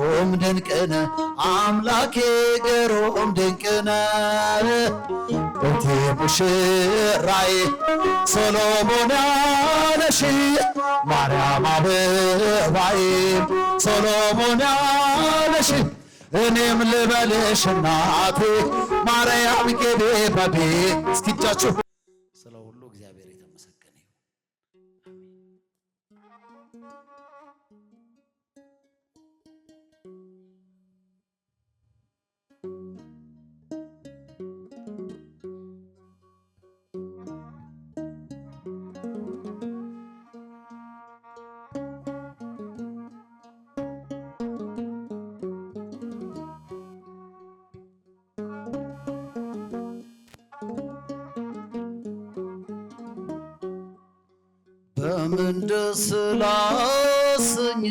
ግሩም ድንቅነ አምላኬ ግሩም ድንቅነ እቴ ሙሽራዬ ሰሎሞን ያለሽ ማርያም አበባዬ ሰሎሞን ያለሽ እኔም ልበልሽ እናቴ ማርያም ግቤ በቤት እስኪጃችሁ ስለ ሁሉ እግዚአብሔር የተመሰገነ ይሁን። በምን ደስ ላሰኝ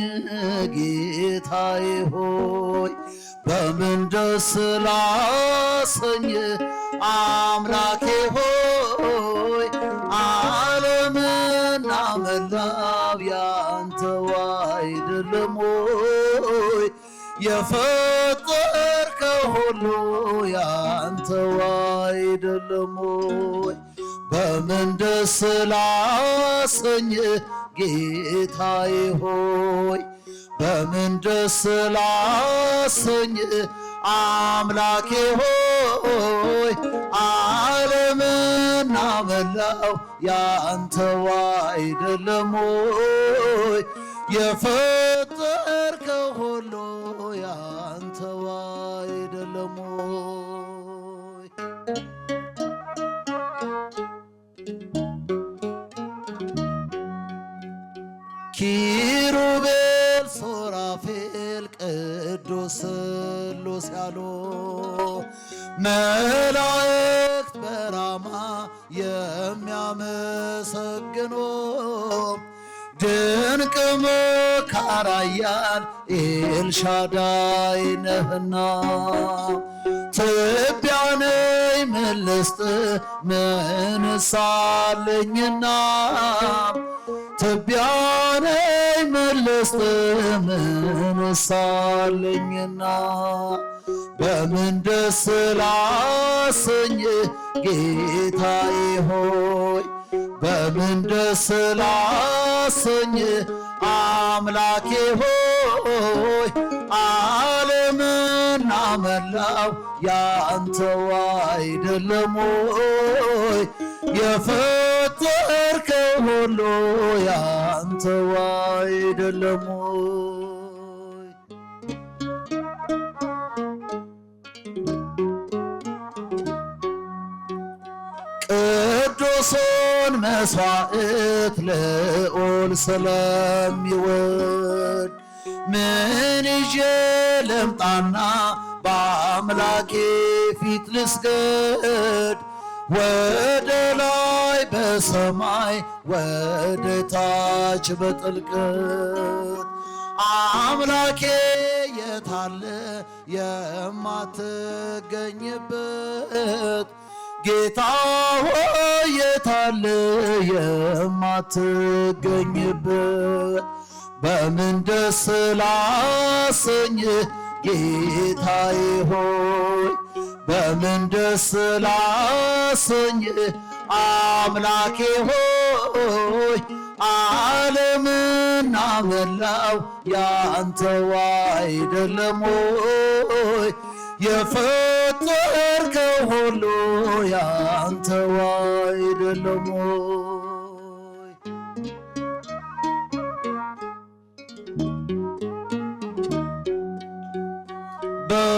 ጌታዬ ሆይ በምን ደስ ላሰኝ አምላኬ ሆይ ዓለምና መላው ያንተው አይደለም ሆይ የፈጠርከው ሁሉ ያንተው አይደለም ሆይ በምን ደስ ላሰኝ ጌታዬ ሆይ በምን ደስ ላሰኝ አምላኬ ሆይ ዓለምና መላው ያንተው አይደለም ሆይ የፈጠርከው ሁሉ ያንተው አይደለም ሆይ ኪሩቤል ሱራፌል ቅዱስ ስሉስ ያሉ መላእክት በራማ የሚያመሰግኑ ድንቅ መካር ኃያል ኤልሻዳይ ነህና ትቢያ ነኝ ምን ልስጥ ምንስ አለኝና ትቢያ ነኝ ምን ልስጥ ምንስ አለኝና በምን ደስ ላሰኝ ጌታዬ ሆይ በምን ደስ ላሰኝ አምላኬ ሆይ ዓለምና መላው ያንተው አይደለም ሆይ የፈጠርከው ሁሉ ያንተው አይደለም ሆይ ቅዱሱን መሥዋዕት ልዑል ስለሚወድ ምን ይዤ ልምጣና በአምላኬ ፊት ልስገድ ወደ ላይ በሰማይ ወደ ታች በጥልቀት አምላኬ የታለ የማትገኝበት ጌታ ሆይ የታለ የማትገኝበት በምን ደስ ላሰኝ ጌታዬ ሆይ በምን ደስ ላሰኝ አምላኬ ሆይ ዓለምና መላው ያንተው አይደለም ሆይ የፈጠርከው ሁሉ ያንተው አይደለም ሆይ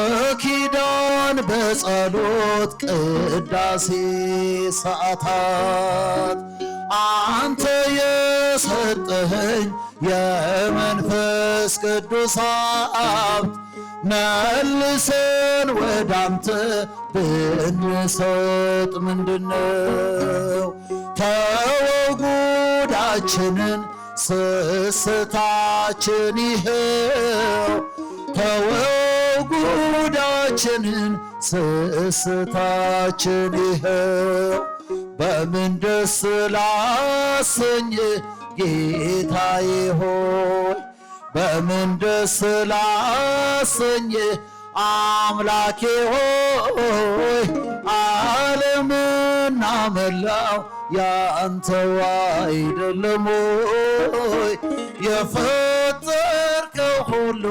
በኪዳን በጸሎት ቅዳሴ ሰዓታት አንተ የሰጠኸኝ የመንፈስ ቅዱስ ሀብት መልሰን ወዳንተ ብንሰጥ ምንድነው ተወው ጉዳችንን ስስታችን ይኸው ተወው ጉዳችንን ስስታችን ይኸው በምን ደስ ላሰኝ ጌታዬ ሆይ በምን ደስ ላሰኝ አምላኬ ሆይ ዓለምና መላው ያንተው አይደለም ሆይ የፈጠርከው ሁሉ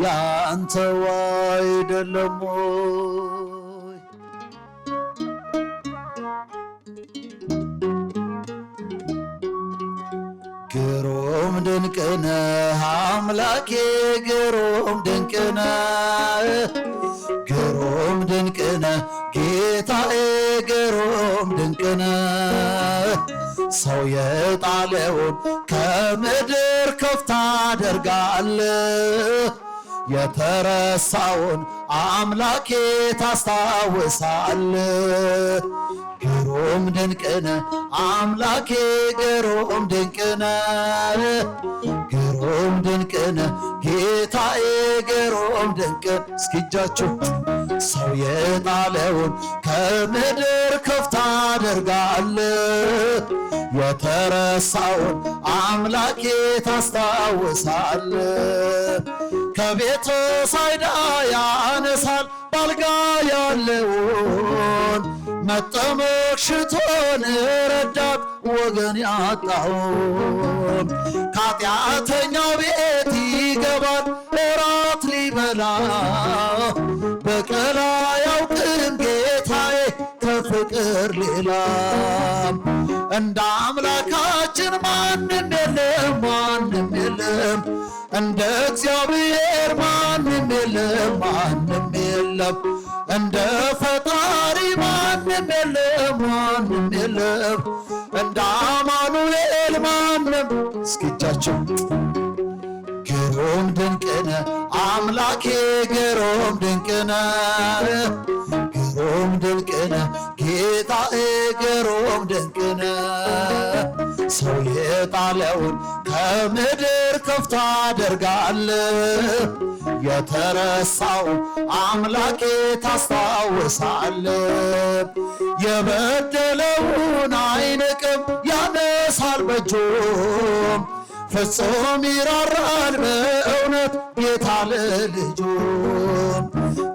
ያንተው አይደለም ሆይ ግሩም ድንቅ ነህ አምላኬ ግሩም ድንቅ ነህ ግሩም ድንቅ ነህ ጌታዬ ግሩም ድንቅ ነህ ሰው የጣለውን ከምድር ከፍ ታደርጋለህ የተረሳውን አምላኬ ታስታውሳለህ ግሩም ድንቅ ነህ አምላኬ ግሩም ድንቅ ነህ ግሩም ድንቅ ነህ ጌታዬ ግሩም ድንቅ እስኪ እጃችሁ ሰው የጣለውን ከምድር ከፍ ታደርጋለህ የተረሳውን አምላኬ ታስታውሳለህ ከቤተ ሳይዳ ያነሳል ባልጋ ያለውን መጠመቅ ሽቶን ረዳት ወገን ያጣውን ከኃጢአተኛው ቤት ይገባል እራት ሊበላ በቀል አያውቅም ጌታዬ ከፍቅር ሌላ እንደ አምላካችን ማንም የለም ማንም የለም እንደ እግዚአብሔር ማንም የለም ማንም የለም እንደ ፈጣሪ ማንም የለም ማንም የለም እንደ አማኑኤል ማንም እስኪ እጃችሁ ግሩም ድንቅ ነህ አምላኬ ግሩም ድንቅ ነህ ግሩም ድንቅ ነህ ጌታዬ ግሩም ድንቅ ነህ ሰው የጣለውን ከምድር ከፍ ታደርጋለህ የተረሳውን አምላኬ ታስታውሳለህ የበደለውን አይንቅም ያነሳል በእጁም ፍጹም ይራራል በእውነት ጌታ ለልጁ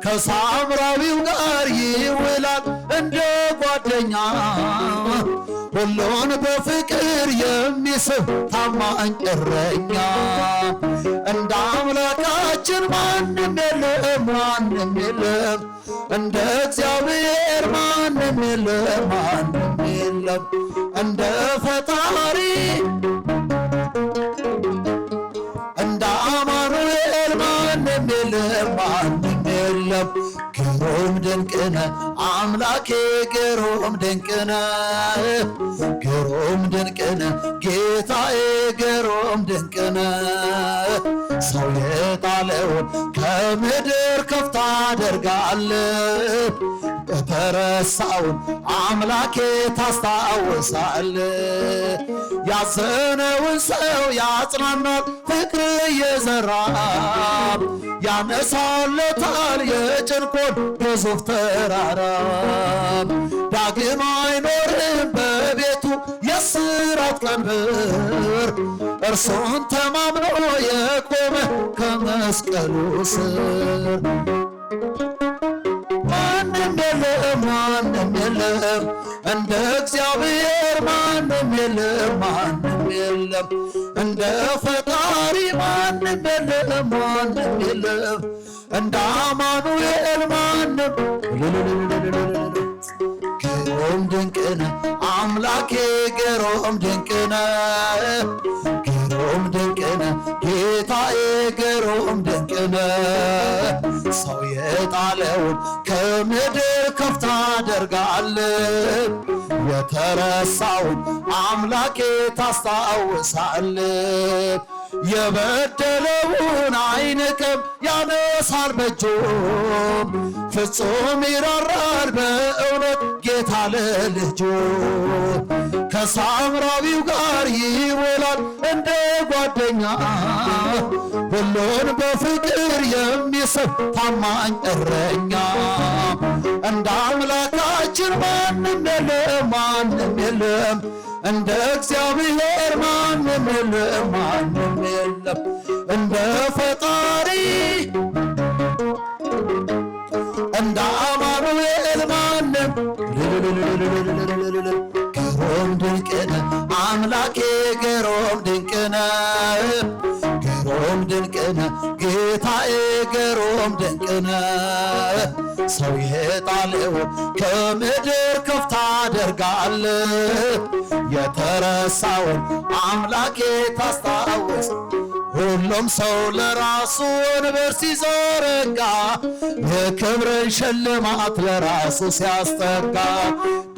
ከሳምራዊው ጋር ይውላል እንደ ጓደኛ ሁሉን በፍቅር የሚስብ ታማኝ እረኛ እንደ አምላካችን ማንም የለም ማንም የለም እንደ እግዚአብሔር ማንም የለም ማንም የለም እንደ ፈጣሪ እንደ አማኑኤል ማንም የለም ማንም የለም ግሩም ድንቅ ነህ አምላኬ ግሩም ድንቅ ነህ ግሩም ድንቅ ነህ ጌታዬ ግሩም ድንቅ ነህ ሰው የጣለውን ከምድር ከፍ ታደርጋለህ የተረሳውን አምላኬ ታስታውሳለህ ያዘነውን ሰው ያጽናናል ፍቅር እየዘራ ያነሳለታል የጭንቁን ግዙፍ ተራራ ዳግም አይኖርም በቤቱ የስራት ቀንበር እርሱን ተማምኖ የቆመ ከመስቀሉ ስር ማንም የለም ማንም የለም እንደ እግዚአብሔር ማንም የለም ማንም የለም እንደ ፈጣሪ ማንም የለም ማንም የለም እንደ አማኑኤል ማንም ግሩም ድንቅ ነህ አምላኬ ግሩም ድንቅ ነህ ግሩም ድንቅ ነህ ጌታዬ ግሩም ድንቅ ነህ ሰው የጣለውን ከምድር ከፍ ታደርጋለህ የተረሳውን አምላኬ ታስታውሳለህ የበደለውን አይንቅም ያነሳል በእጁም ፍጹም ይራራል በእውነት ጌታ ለልጁ ከሳምራዊው ጋር ይውላል እንደ ጓደኛ ሁሉን በፍቅር የሚስብ ታማኝ እረኛ እንደ አምላካችን ማንም የለም ማንም የለም እንደ እግዚአብሔር ማንም የለም ማንም የለም እንደ ፈጣሪ እንደ አማኑኤል ማንም ግሩም ድንቅነ አምላኬ ግሩም ድንቅነ ግሩም ድንቅነ ጌታዬ ግሩም ድንቅነ ሰው የጣለው ከምድር ከፍ ታደርጋለህ የተረሳውን አምላኬ ታስታውስ ሁሉም ሰው ለራሱ ወንበር ሲዘረጋ የክብርን ሽልማት ለራሱ ሲያስጠጋ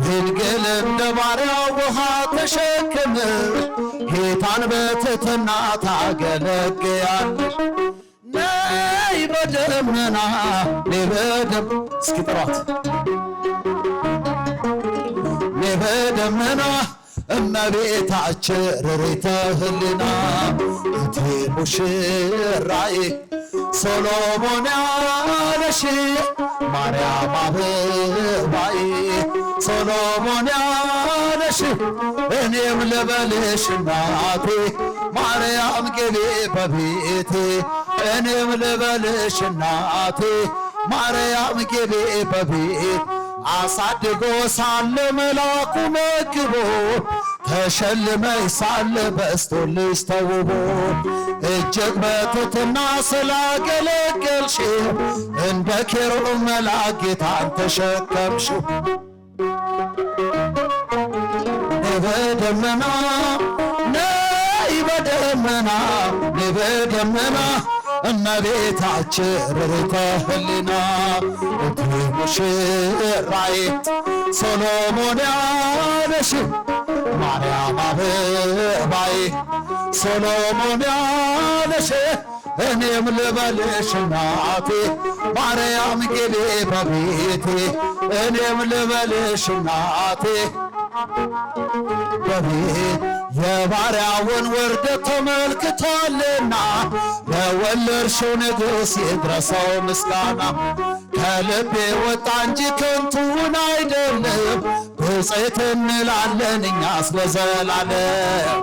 ድንግል እንደ ባሪያ ውሃ ተሸክመሽ ጌታን በትሕትና ታገለግያለሽ። ነይ በደመና ነይ እስኪ ጥሯት ነይ በደመና እመቤታችን ርሪተ ህሊና እቴ ሙሽራዬ ሶሎሞን ያለሽ ማርያም አበባዬ ሶሎሞን ያለሽ እኔም ልበልሽ እናቴ ማርያም ግቢ በቤቴ እኔም ልበልሽ እናቴ ማርያም ግቢ በቤት አሳድጎ ሳለ መላኩ መግቦ ተሸልመሽ ሳለ በስቶልሽ ተውቦ እጅግ በትሕትና ስላገለገልሽው እንደ ኪሩብ መልአክ ጌታን ተሸከምሽው። ነይ በደመና ነይ በደመና ነይ በደመና እመቤታችን ርሪተ ህሊና እቴ ሙሽራዬ ሶሎሞን ያለሽ ማርያም አበባዬ ሶሎሞን ያለሽ እኔም ልበልሽ እናቴ ማርያም ግቢ በቤቴ እኔም ልበልሽ እናቴ በቤት የባሪያውን ውርደት ተመልክቷልና ለወለድሽው ንጉሥ ይድረሰው ምስጋና ከልቤ ወጣ እንጂ ከንቱን አይደለም ብፅዕት እንላለን እኛስ ለዘላለም።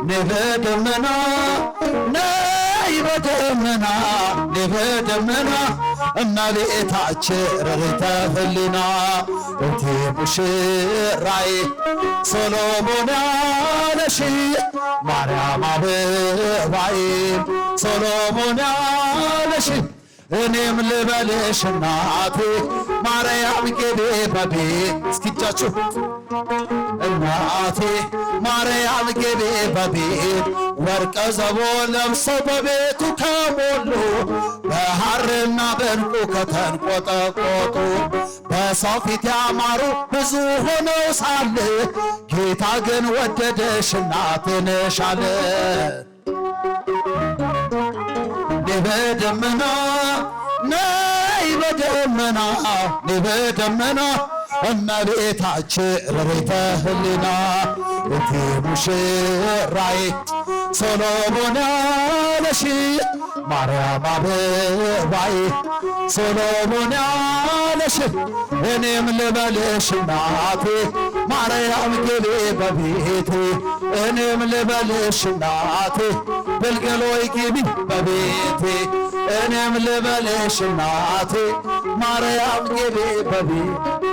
ነይ በደመና ነይ በደመና ነይ በደመና እመቤታችን ርሪተ ህሊና እቴ ሙሽራዬ ሶሎሞን ያለሽ ማርያም አበባዬ ሶሎሞን ያለሽ እኔም ልበልሽ እናቴ ማርያም ግቢ በቤት እስኪ እጃችሁ እናቴ ማርያም ግቢ በቤት ወርቀ ዘቦ ለብሰው በቤቱ ከሞሉ በሐርና በዕንቁ ከተንቆጠቆጡ በሰው ፊት ያማሩ ብዙ ሆነው ሳለ ጌታ ግን ወደደሽ እናቴ ነሽ አለ። ነይ በደመና ነይ በደመና ነይ በደመና እመቤታችን ርሪተ ህሊና እቴ ሙሽራዬ ሶሎሞን ያለሽ ማርያም አበባዬ ሶሎሞን ያለሽ እኔም ልበልሽ እናቴ ማርያም ግቢ በቤቴ እኔም ልበልሽ እናቴ ብልግሎይ ግቢ በቤቴ እኔም ልበልሽ እናቴ ማርያም ግቢ በቤቴ